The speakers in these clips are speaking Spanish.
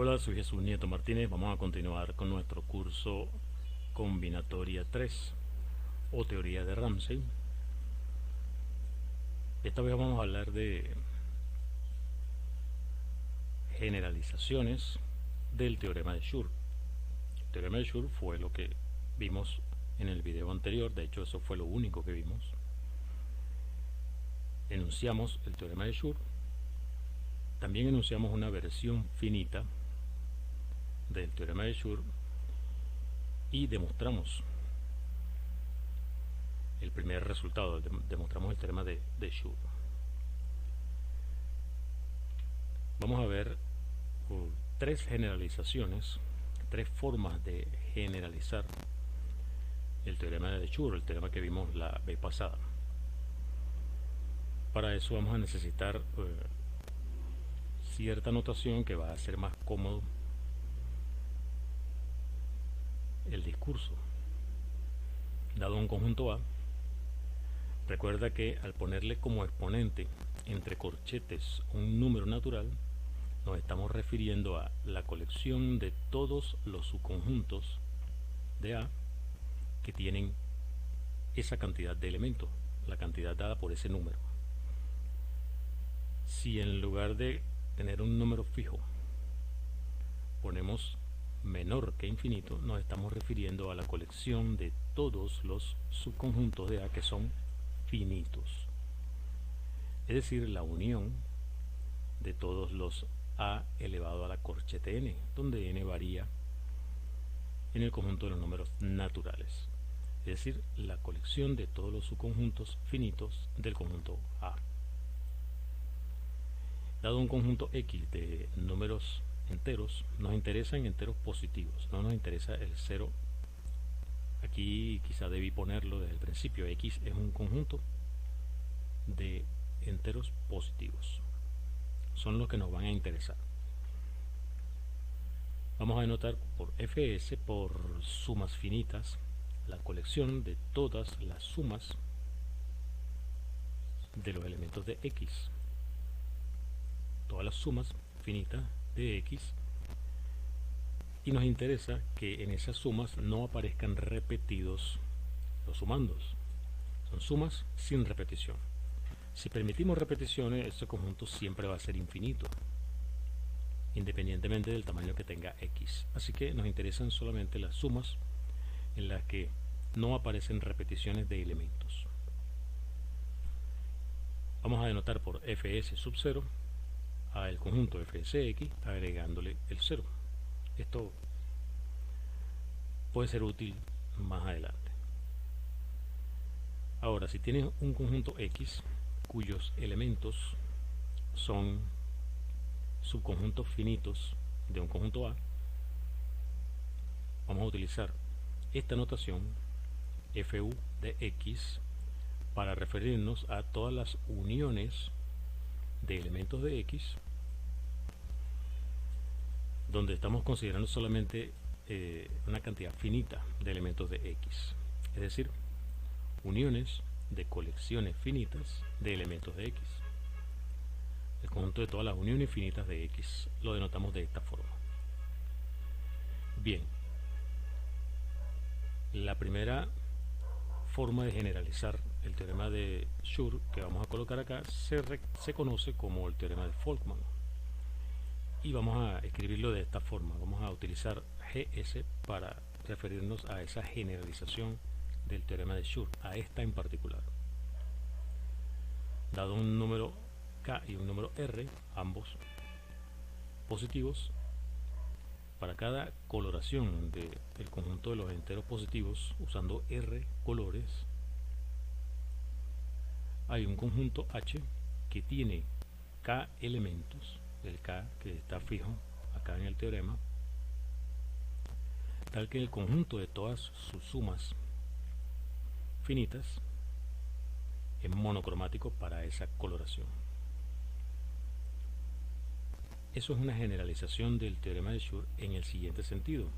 Hola, soy Jesús Nieto Martínez. Vamos a continuar con nuestro curso Combinatoria 3 o Teoría de Ramsey. Esta vez vamos a hablar de generalizaciones del teorema de Schur. El teorema de Schur fue lo que vimos en el video anterior, de hecho eso fue lo único que vimos. Enunciamos el teorema de Schur, también enunciamos una versión finita del teorema de Schur y demostramos el primer resultado, demostramos el teorema de Schur. Vamos a ver tres generalizaciones, tres formas de generalizar el teorema de Schur, el teorema que vimos la vez pasada. Para eso vamos a necesitar cierta notación que va a hacer más cómodo el discurso. Dado un conjunto A, recuerda que al ponerle como exponente entre corchetes un número natural, nos estamos refiriendo a la colección de todos los subconjuntos de A que tienen esa cantidad de elementos, la cantidad dada por ese número. Si en lugar de tener un número fijo ponemos menor que infinito, nos estamos refiriendo a la colección de todos los subconjuntos de A que son finitos, es decir, la unión de todos los A elevado a la corchete n, donde n varía en el conjunto de los números naturales, es decir, la colección de todos los subconjuntos finitos del conjunto A. Dado un conjunto X de números enteros, nos interesan enteros positivos, no nos interesa el cero. Aquí quizá debí ponerlo desde el principio. X es un conjunto de enteros positivos, son los que nos van a interesar. Vamos a denotar por Fs, por sumas finitas, la colección de todas las sumas de los elementos de X, todas las sumas finitas de X, y nos interesa que en esas sumas no aparezcan repetidos los sumandos, son sumas sin repetición. Si permitimos repeticiones, ese conjunto siempre va a ser infinito, independientemente del tamaño que tenga X, así que nos interesan solamente las sumas en las que no aparecen repeticiones de elementos. Vamos a denotar por Fs sub 0 al conjunto Fsx agregándole el 0. Esto puede ser útil más adelante. Ahora, si tienes un conjunto X cuyos elementos son subconjuntos finitos de un conjunto A, vamos a utilizar esta notación Fu de X para referirnos a todas las uniones de elementos de X donde estamos considerando solamente una cantidad finita de elementos de X, es decir, uniones de colecciones finitas de elementos de X. El conjunto de todas las uniones finitas de X lo denotamos de esta forma. Bien, la primera forma de generalizar el teorema de Schur que vamos a colocar acá se conoce como el teorema de Folkman, y vamos a escribirlo de esta forma. Vamos a utilizar GS para referirnos a esa generalización del teorema de Schur, a esta en particular. Dado un número K y un número R, ambos positivos, para cada coloración del conjunto de los enteros positivos usando R colores, hay un conjunto H que tiene K elementos, el K que está fijo acá en el teorema, tal que el conjunto de todas sus sumas finitas es monocromático para esa coloración. Eso es una generalización del teorema de Schur en el siguiente sentido.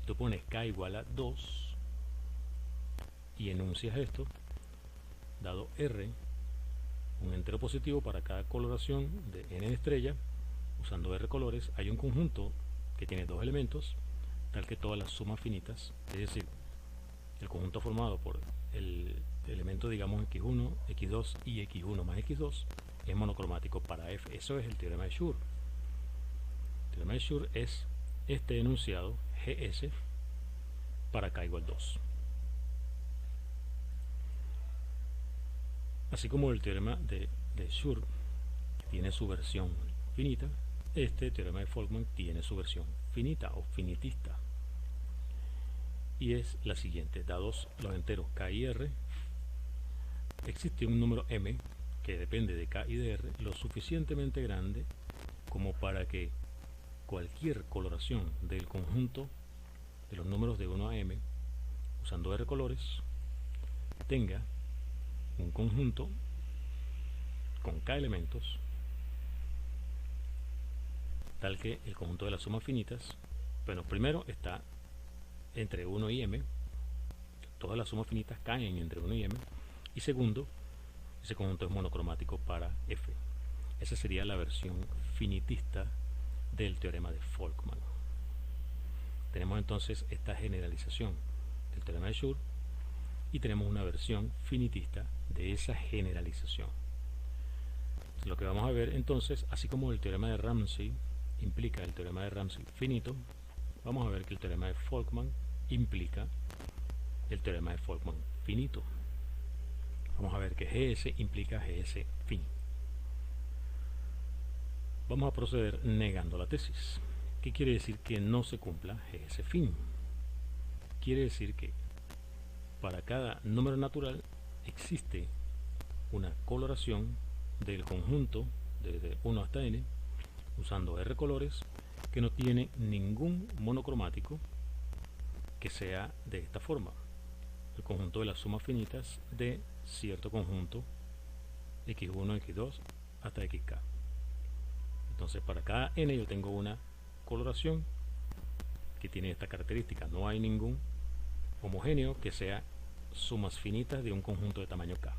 Si tú pones K igual a 2 y enuncias esto, dado R, un entero positivo para cada coloración de n de estrella, usando R colores, hay un conjunto que tiene dos elementos, tal que todas las sumas finitas, es decir, el conjunto formado por el elemento, digamos, x1, x2 y x1 más x2 es monocromático para f. Eso es el teorema de Schur. El teorema de Schur es este enunciado GS para k igual 2. Así como el teorema de Schur tiene su versión finita, este teorema de Folkman tiene su versión finita o finitista. Y es la siguiente: dados los enteros k y r, existe un número m que depende de k y de r lo suficientemente grande como para que cualquier coloración del conjunto de los números de 1 a m usando r colores tenga un conjunto con k elementos tal que el conjunto de las sumas finitas, bueno, primero está entre 1 y m, todas las sumas finitas caen entre 1 y m, y segundo, ese conjunto es monocromático para f. Esa sería la versión finitista del teorema de Folkman. Tenemos entonces esta generalización del teorema de Schur y tenemos una versión finitista de esa generalización. Lo que vamos a ver entonces, así como el teorema de Ramsey implica el teorema de Ramsey finito, vamos a ver que el teorema de Folkman implica el teorema de Folkman finito. Vamos a ver que GS implica GS fin. Vamos a proceder negando la tesis. ¿Qué quiere decir que no se cumpla GS fin? Quiere decir que para cada número natural existe una coloración del conjunto desde 1 hasta n usando R colores que no tiene ningún monocromático que sea de esta forma: el conjunto de las sumas finitas de cierto conjunto x1, x2 hasta xk. Entonces para cada n yo tengo una coloración que tiene esta característica: no hay ningún homogéneo que sea sumas finitas de un conjunto de tamaño k.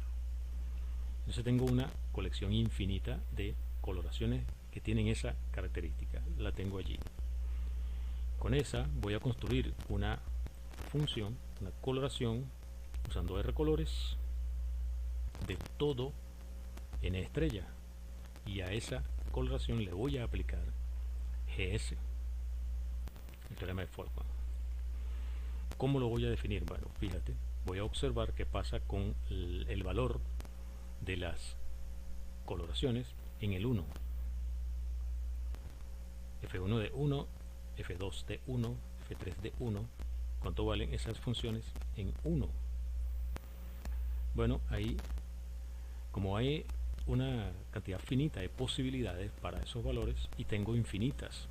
Entonces tengo una colección infinita de coloraciones que tienen esa característica, la tengo allí. Con esa voy a construir una función, una coloración usando R colores de todo n estrella, y a esa coloración le voy a aplicar GS, el teorema de Folkman. ¿Cómo lo voy a definir? Bueno, fíjate, voy a observar qué pasa con el valor de las coloraciones en el 1. F1 de 1, F2 de 1, F3 de 1. ¿Cuánto valen esas funciones en 1? Bueno, ahí, como hay una cantidad finita de posibilidades para esos valores y tengo infinitas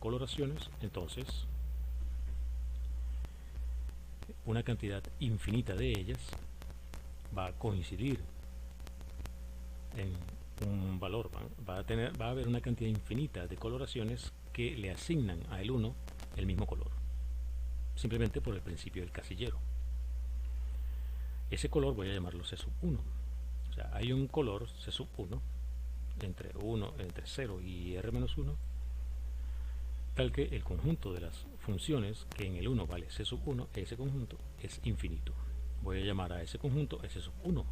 coloraciones, entonces una cantidad infinita de ellas va a coincidir en un valor, va a haber una cantidad infinita de coloraciones que le asignan a el 1 el mismo color, simplemente por el principio del casillero. Ese color voy a llamarlo C1. O sea, hay un color C1 entre 0 y R-1, tal que el conjunto de las funciones que en el 1 vale C1, ese conjunto es infinito. Voy a llamar a ese conjunto S1.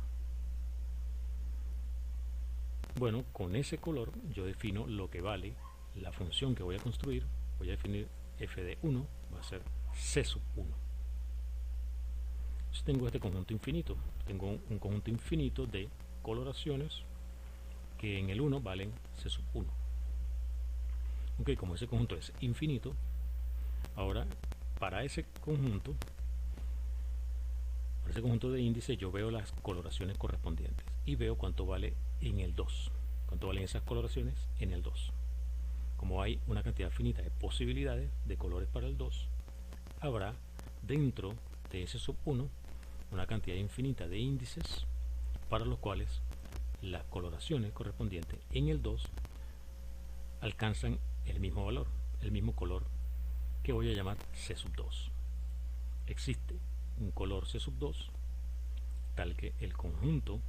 Bueno, con ese color yo defino lo que vale la función que voy a construir. Voy a definir f de 1, va a ser C1. Entonces tengo este conjunto infinito. Tengo un conjunto infinito de coloraciones que en el 1 valen C1. Ok, como ese conjunto es infinito, ahora para ese conjunto de índices yo veo las coloraciones correspondientes y veo cuánto vale en el 2, cuánto valen esas coloraciones en el 2. Como hay una cantidad finita de posibilidades de colores para el 2, habrá dentro de ese sub1 una cantidad infinita de índices para los cuales las coloraciones correspondientes en el 2 alcanzan el mismo valor, el mismo color, que voy a llamar C2. Existe un color C2 tal que el conjunto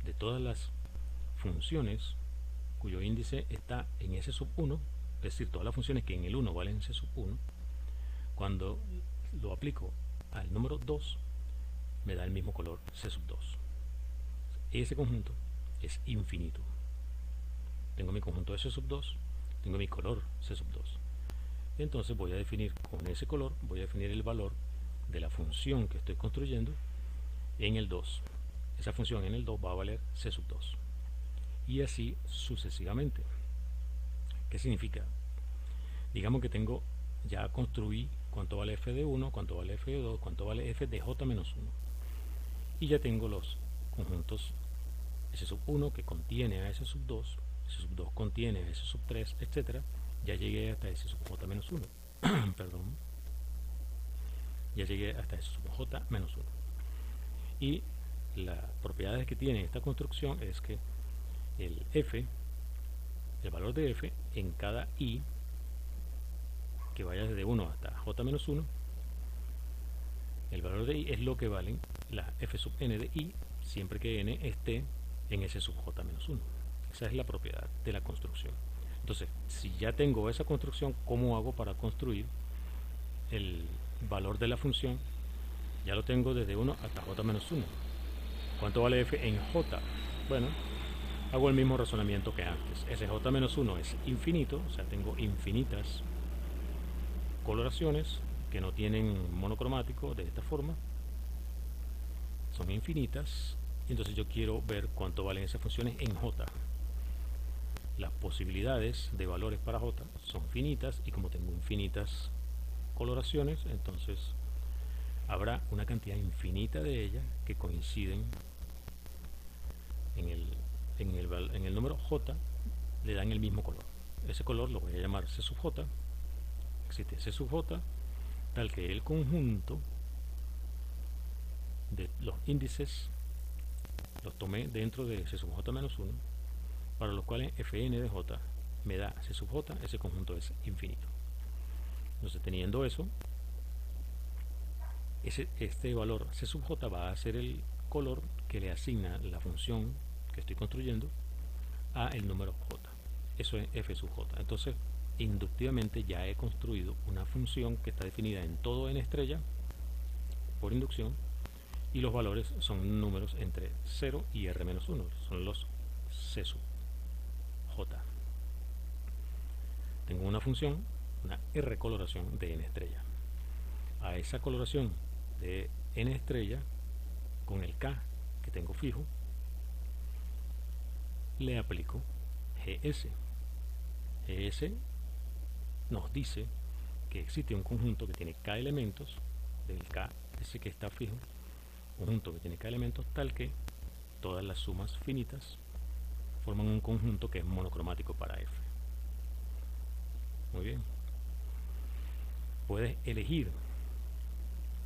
de todas las funciones cuyo índice está en ese sub1 es decir, todas las funciones que en el 1 valen C sub 1, cuando lo aplico al número 2, me da el mismo color C sub 2. Ese conjunto es infinito. Tengo mi conjunto de C sub 2, tengo mi color C sub 2. Entonces voy a definir con ese color, voy a definir el valor de la función que estoy construyendo en el 2. Esa función en el 2 va a valer C sub 2. Y así sucesivamente. ¿Qué significa? Digamos que ya construí cuánto vale f de 1, cuánto vale f de 2, cuánto vale f de j menos 1. Y ya tengo los conjuntos S sub 1 que contiene a S sub 2, S sub 2 contiene a S sub 3, etc. Ya llegué hasta S sub j menos 1. Perdón. Ya llegué hasta S sub j menos 1. Y las propiedades que tiene esta construcción es que el valor de f en cada i que vaya desde 1 hasta j menos 1, el valor de i es lo que valen las f sub n de i siempre que n esté en S sub j menos 1. Esa es la propiedad de la construcción. Entonces, si ya tengo esa construcción, ¿cómo hago para construir el valor de la función? Ya lo tengo desde 1 hasta j menos 1. ¿Cuánto vale f en j? Bueno, hago el mismo razonamiento que antes. Sj menos 1 es infinito, o sea, tengo infinitas coloraciones que no tienen monocromático de esta forma. Son infinitas. Entonces yo quiero ver cuánto valen esas funciones en j. Las posibilidades de valores para j son finitas, y como tengo infinitas coloraciones, entonces habrá una cantidad infinita de ellas que coinciden en el número j, le dan el mismo color. Ese color lo voy a llamar C sub j. Existe C sub j tal que el conjunto de los índices los tomé dentro de C sub j menos 1, para los cuales fn de j me da C sub j. Ese conjunto es infinito. Entonces, teniendo eso, este valor C sub j va a ser el color que le asigna la función que estoy construyendo a el número j. Eso es f sub j. Entonces, inductivamente ya he construido una función que está definida en todo n estrella por inducción, y los valores son números entre 0 y r menos 1, son los C sub j. Tengo una función, una r coloración de n estrella. A esa coloración de n estrella, con el k que tengo fijo, le aplico gs. gs nos dice que existe un conjunto que tiene k elementos, del k ese que está fijo, conjunto que tiene k elementos, tal que todas las sumas finitas forman un conjunto que es monocromático para f. Muy bien. Puedes elegir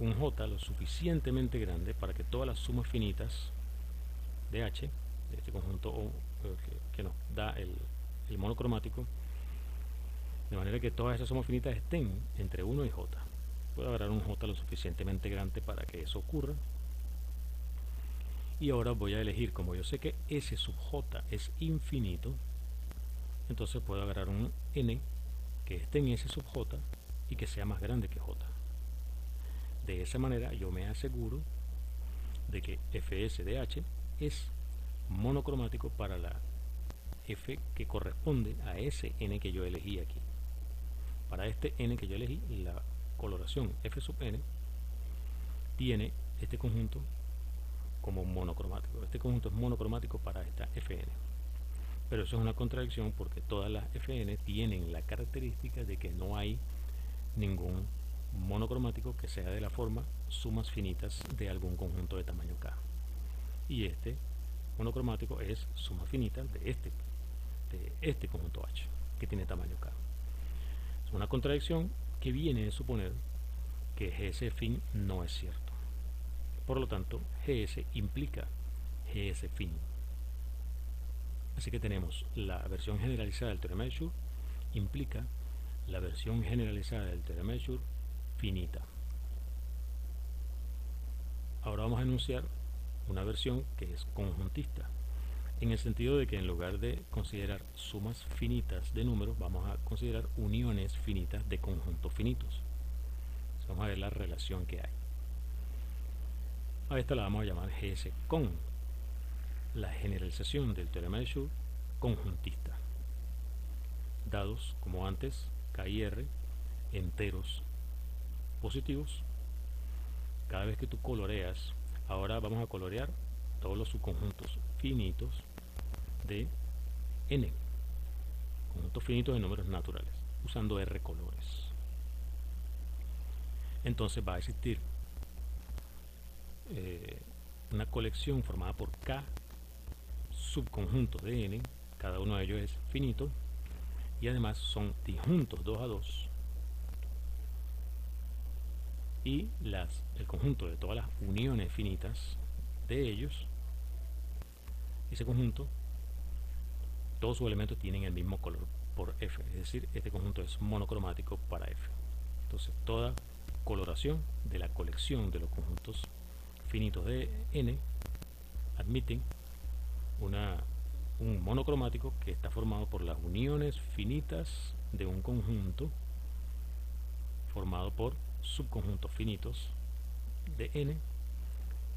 un j lo suficientemente grande para que todas las sumas finitas de h, de este conjunto que nos da el monocromático, de manera que todas esas sumas finitas estén entre 1 y j. Puedo agarrar un j lo suficientemente grande para que eso ocurra. Y ahora voy a elegir, como yo sé que S sub j es infinito, entonces puedo agarrar un n que esté en S sub j y que sea más grande que j. De esa manera yo me aseguro de que fs de h es monocromático para la f que corresponde a ese n que yo elegí aquí. Para este n que yo elegí, la coloración f sub n tiene este conjunto como monocromático. Este conjunto es monocromático para esta fn. Pero eso es una contradicción, porque todas las fn tienen la característica de que no hay ningún monocromático que sea de la forma sumas finitas de algún conjunto de tamaño k. Y este monocromático es suma finita de este conjunto H, que tiene tamaño k. Es una contradicción que viene de suponer que gs fin no es cierto. Por lo tanto, gs implica gs fin. Así que tenemos la versión generalizada del teorema de Schur implica la versión generalizada del teorema de Schur finita. Ahora vamos a enunciar una versión que es conjuntista. en el sentido de que en lugar de considerar sumas finitas de números, vamos a considerar uniones finitas de conjuntos finitos. Entonces, vamos a ver la relación que hay. A esta la vamos a llamar GS con la generalización del teorema de Schur conjuntista. Dados, como antes, K y R, enteros positivos. Cada vez que tú coloreas, ahora vamos a colorear todos los subconjuntos finitos de n, conjuntos finitos de números naturales, usando R colores. Entonces va a existir una colección formada por K subconjuntos de n, cada uno de ellos es finito, y además son disjuntos 2 a 2, y el conjunto de todas las uniones finitas de ellos, ese conjunto, todos sus elementos tienen el mismo color por F, es decir, este conjunto es monocromático para F. Entonces toda coloración de la colección de los conjuntos finitos de n admiten un monocromático que está formado por las uniones finitas de un conjunto formado por subconjuntos finitos de n,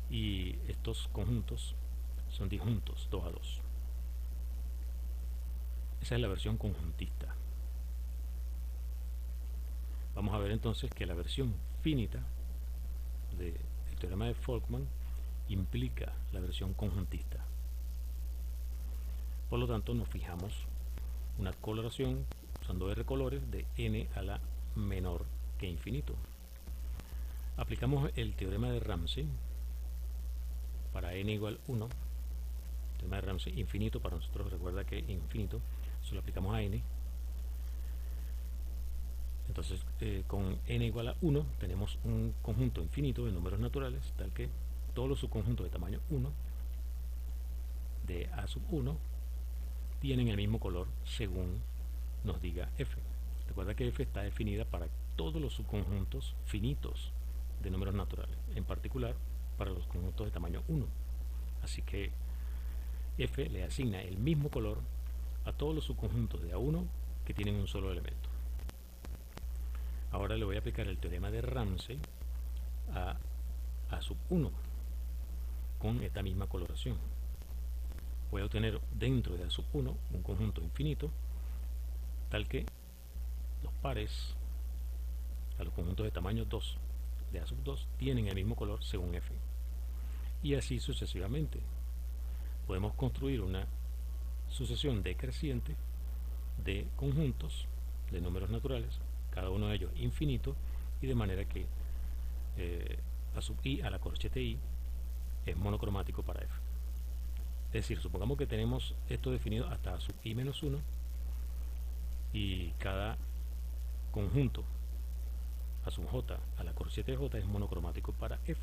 y estos conjuntos son disjuntos 2 a 2. Esa es la versión conjuntista. Vamos a ver entonces que la versión finita del teorema de Folkman implica la versión conjuntista. Por lo tanto, nos fijamos una coloración usando R colores de n a la menor que infinito. Aplicamos el teorema de Ramsey para n igual 1. El teorema de Ramsey infinito para nosotros, recuerda que infinito se lo aplicamos a n. Entonces, con n igual a 1 tenemos un conjunto infinito de números naturales, tal que todos los subconjuntos de tamaño 1 de A sub 1 tienen el mismo color según nos diga F. Recuerda que F está definida para todos los subconjuntos finitos de números naturales, en particular para los conjuntos de tamaño 1. Así que F le asigna el mismo color a todos los subconjuntos de A1 que tienen un solo elemento. Ahora le voy a aplicar el teorema de Ramsey a A sub 1 con esta misma coloración. Voy a obtener dentro de A sub 1 un conjunto infinito, tal que los pares a los conjuntos de tamaño 2 de A sub 2 tienen el mismo color según F. Y así sucesivamente. Podemos construir una sucesión decreciente de conjuntos de números naturales, cada uno de ellos infinito, y de manera que A sub i a la corchete i es monocromático para F. Es decir, supongamos que tenemos esto definido hasta A sub i menos 1, y cada conjunto A sub j a la corchete de j es monocromático para F,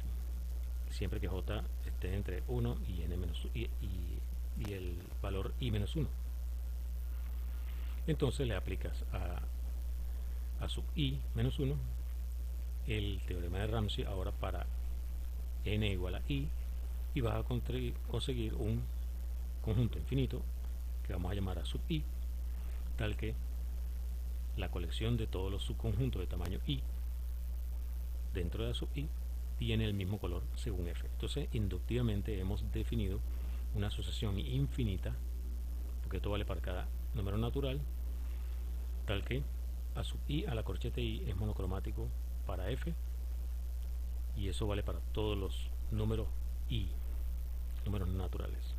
siempre que j esté entre 1 y n menos y el valor i menos 1. Entonces le aplicas a sub i menos 1 el teorema de Ramsey ahora para n igual a i, y vas a conseguir un conjunto infinito que vamos a llamar A sub i, tal que la colección de todos los subconjuntos de tamaño i dentro de A sub i tiene el mismo color según F. Entonces, inductivamente hemos definido una sucesión infinita, porque esto vale para cada número natural, tal que A sub i a la corchete i es monocromático para F, y eso vale para todos los números i, números naturales.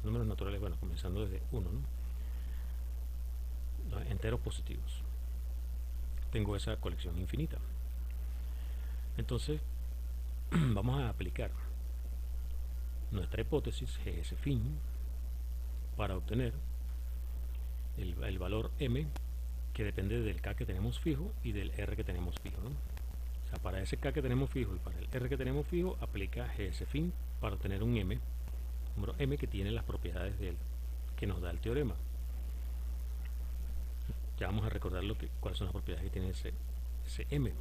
Números naturales, bueno, comenzando desde 1, ¿no? Los enteros positivos. Tengo esa colección infinita. Entonces, vamos a aplicar nuestra hipótesis GS fin para obtener el valor m, que depende del k que tenemos fijo y del r que tenemos fijo, ¿no? O sea, para ese k que tenemos fijo y para el r que tenemos fijo, aplica GS fin para obtener un m, número m, que tiene las propiedades que nos da el teorema. Ya vamos a recordar cuáles son las propiedades que tiene ese m.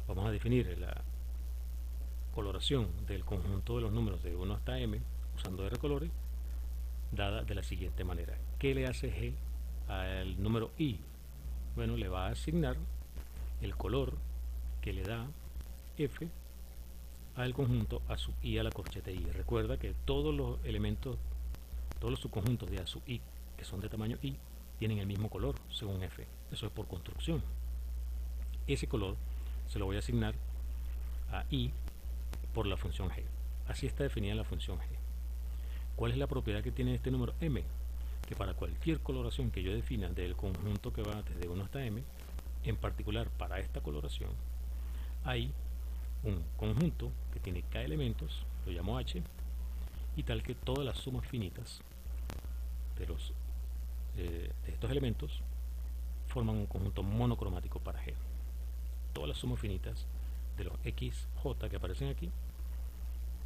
Vamos a definir la coloración del conjunto de los números de 1 hasta m usando R colores, dada de la siguiente manera. ¿Qué le hace G al número I? Bueno, le va a asignar el color que le da F al conjunto A sub I a la corchete I. Recuerda que todos los elementos, todos los subconjuntos de A sub I que son de tamaño I tienen el mismo color según F. Eso es por construcción. Ese color se lo voy a asignar a I por la función G. Así está definida la función G. ¿Cuál es la propiedad que tiene este número M? Que para cualquier coloración que yo defina del conjunto que va desde 1 hasta M, en particular para esta coloración, hay un conjunto que tiene K elementos, lo llamo H, y tal que todas las sumas finitas de estos elementos forman un conjunto monocromático para G. Todas las sumas finitas de los X, J que aparecen aquí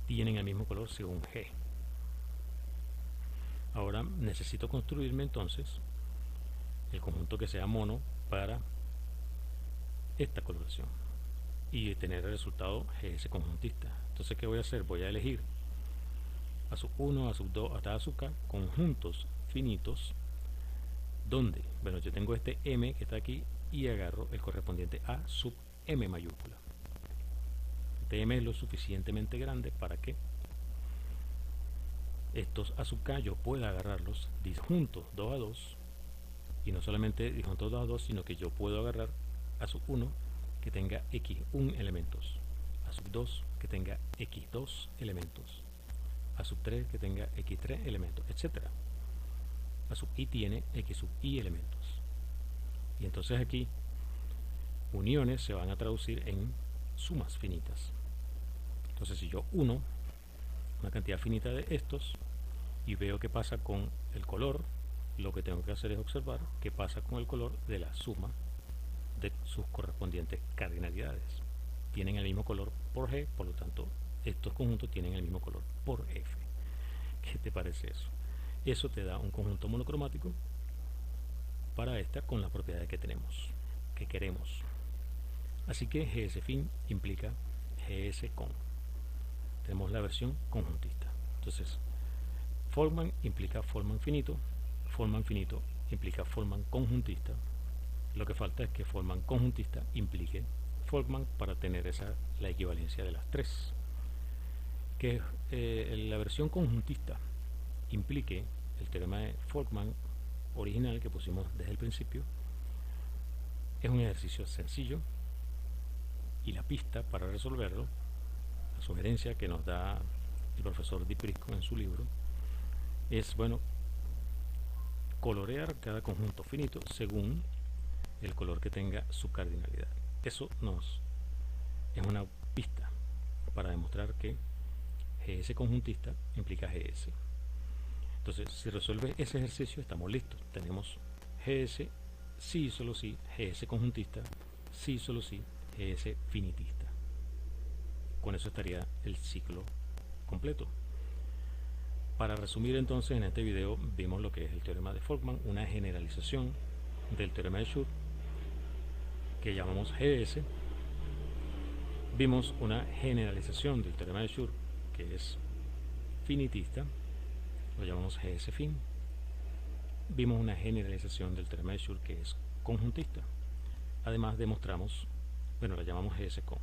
tienen el mismo color según G. Ahora necesito construirme entonces el conjunto que sea mono para esta coloración y tener el resultado GS conjuntista. Entonces, ¿qué voy a hacer? Voy a elegir A sub 1, A sub 2 hasta A sub K conjuntos finitos donde, bueno, yo tengo este M que está aquí y agarro el correspondiente A sub M mayúscula. Este M es lo suficientemente grande para que estos A sub K yo pueda agarrarlos disjuntos 2 a 2, y no solamente disjuntos 2 a 2, sino que yo puedo agarrar A sub 1 que tenga X1 elementos, A sub 2 que tenga X2 elementos, A sub 3 que tenga X3 elementos, etc. A sub I tiene X sub I elementos. Y entonces aquí uniones se van a traducir en sumas finitas. Entonces si yo uno una cantidad finita de estos y veo qué pasa con el color, lo que tengo que hacer es observar qué pasa con el color de la suma de sus correspondientes cardinalidades. Tienen el mismo color por G, por lo tanto estos conjuntos tienen el mismo color por F. ¿Qué te parece eso? Eso te da un conjunto monocromático para esta con las propiedades que tenemos, que queremos. Así que GS fin implica GS con. Tenemos la versión conjuntista. Entonces, Folkman implica Folkman finito implica Folkman conjuntista. Lo que falta es que Folkman conjuntista implique Folkman para tener la equivalencia de las tres. Que la versión conjuntista implique el teorema de Folkman original que pusimos desde el principio. Es un ejercicio sencillo y la pista para resolverlo, la sugerencia que nos da el profesor Di Prisco en su libro, es, bueno, colorear cada conjunto finito según el color que tenga su cardinalidad. Eso es una pista para demostrar que GS conjuntista implica GS. Entonces, si resuelves ese ejercicio, estamos listos. Tenemos GS, sí, solo sí, GS conjuntista, sí, solo sí, GS finitista. Con eso estaría el ciclo completo. Para resumir entonces, en este video vimos lo que es el teorema de Folkman, una generalización del teorema de Schur que llamamos GS. Vimos una generalización del teorema de Schur que es finitista, lo llamamos GS fin. Vimos una generalización del teorema de Schur que es conjuntista. Además demostramos, bueno, la llamamos GS con.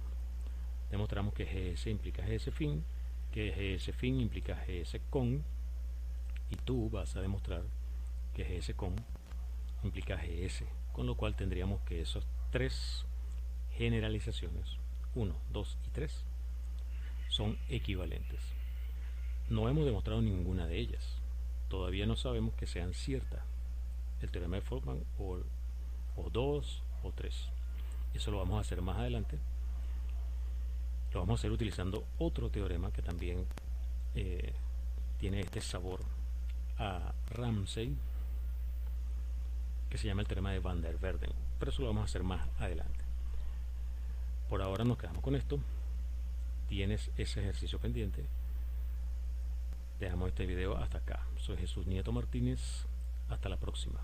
Demostramos que GS implica GS fin, que GS fin implica GS con, y tú vas a demostrar que GS con implica GS, con lo cual tendríamos que esas tres generalizaciones, 1, 2 y 3, son equivalentes. No hemos demostrado ninguna de ellas. Todavía no sabemos que sean ciertas. El teorema de Folkman o 2 o 3. Eso lo vamos a hacer más adelante. Lo vamos a hacer utilizando otro teorema que también tiene este sabor a Ramsey, que se llama el teorema de Van der Waerden, pero eso lo vamos a hacer más adelante. Por ahora nos quedamos con esto. Tienes ese ejercicio pendiente. Dejamos este video hasta acá. Soy Jesús Nieto Martínez. Hasta la próxima.